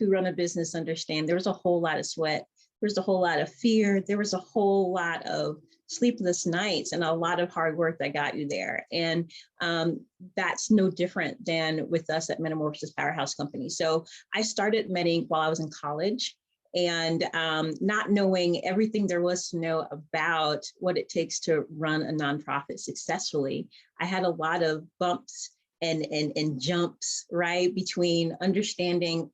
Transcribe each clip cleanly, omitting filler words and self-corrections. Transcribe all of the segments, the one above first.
who run a business understand there was a whole lot of sweat. There was a whole lot of fear. There was a whole lot of sleepless nights and a lot of hard work that got you there. And that's no different than with us at Metamorphasis Powerhouse Company. So I started Meeting while I was in college, and not knowing everything there was to know about what it takes to run a nonprofit successfully. I had a lot of bumps and jumps, right, between understanding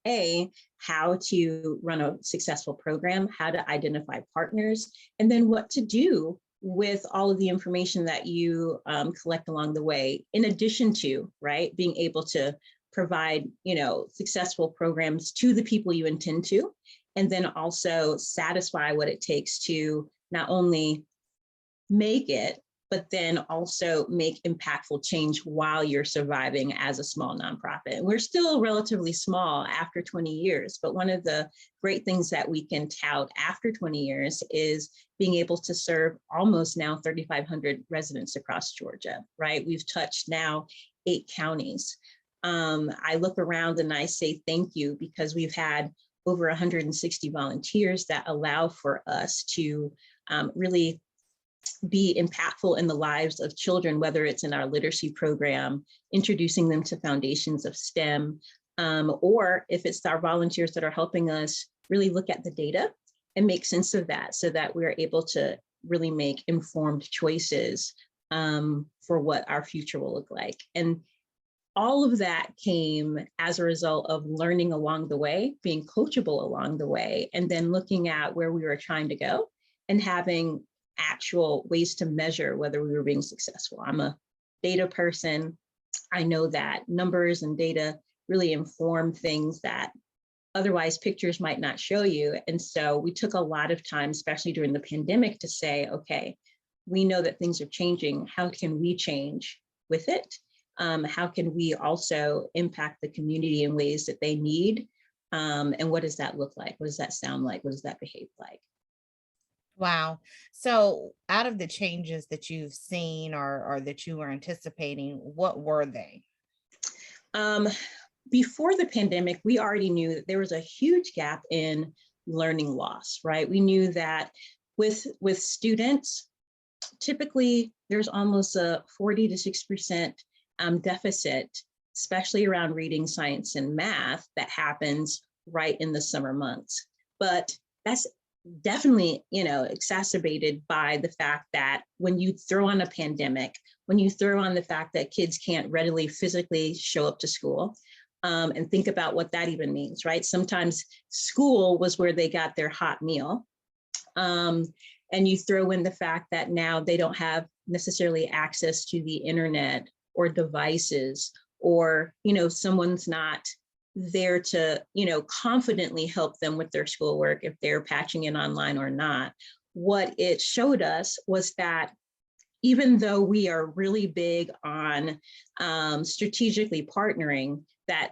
how to run a successful program, how to identify partners, and then what to do with all of the information that you collect along the way, in addition to, right, being able to provide, successful programs to the people you intend to, and then also satisfy what it takes to not only make it, but then also make impactful change while you're surviving as a small nonprofit. And we're still relatively small after 20 years, but one of the great things that we can tout after 20 years is being able to serve almost now 3,500 residents across Georgia, right? We've touched now 8 counties. I look around and I say thank you, because we've had over 160 volunteers that allow for us to really be impactful in the lives of children, whether it's in our literacy program, introducing them to foundations of STEM, or if it's our volunteers that are helping us really look at the data and make sense of that, so that we're able to really make informed choices for what our future will look like. And all of that came as a result of learning along the way, being coachable along the way, and then looking at where we were trying to go and having actual ways to measure whether we were being successful. I'm a data person. I know that numbers and data really inform things that otherwise pictures might not show you. And so we took a lot of time, especially during the pandemic, to say, okay, we know that things are changing. How can we change with it? How can we also impact the community in ways that they need? And what does that look like? What does that sound like? What does that behave like? Wow. So out of the changes that you've seen or that you were anticipating, what were they? Before the pandemic, we already knew that there was a huge gap in learning loss, right? We knew that with students, typically there's almost a 40 to 6% deficit, especially around reading, science, and math, that happens right in the summer months. But that's definitely, exacerbated by the fact that when you throw on a pandemic, when you throw on the fact that kids can't readily physically show up to school, and think about what that even means, right? Sometimes school was where they got their hot meal. And you throw in the fact that now they don't have necessarily access to the internet or devices, or, someone's not there to, confidently help them with their schoolwork if they're patching in online or not. What it showed us was that even though we are really big on strategically partnering, that